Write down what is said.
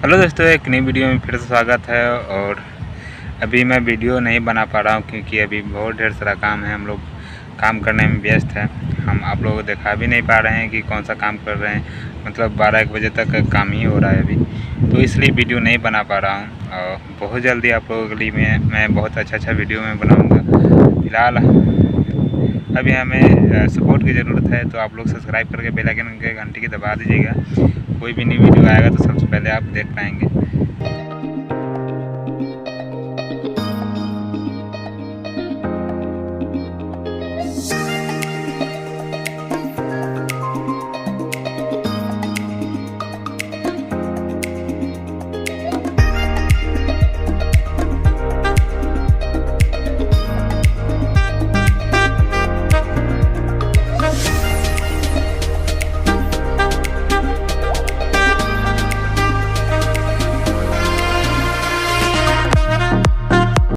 Hello दोस्तों, एक नई वीडियो में फिर से स्वागत है। और अभी मैं वीडियो नहीं बना पा रहा हूँ क्योंकि अभी बहुत ढेर सारा काम है। हम लोग काम करने में व्यस्त हैं। हम आप लोगों को दिखा भी नहीं पा रहे हैं कि कौन सा काम कर रहे हैं। मतलब 12-1 बजे तक काम ही हो रहा है अभी, तो इसलिए वीडियो नहीं बना पा रहा हूँ। और बहुत जल्दी आप लोगों के लिए मैं बहुत अच्छा वीडियो में बनाऊँगा। फिलहाल अभी हमें सपोर्ट की ज़रूरत है, तो आप लोग सब्सक्राइब करके बेल आइकन के घंटी की दबा दीजिएगा। कोई भी नई वीडियो आएगा तो सबसे पहले आप देख पाएंगे।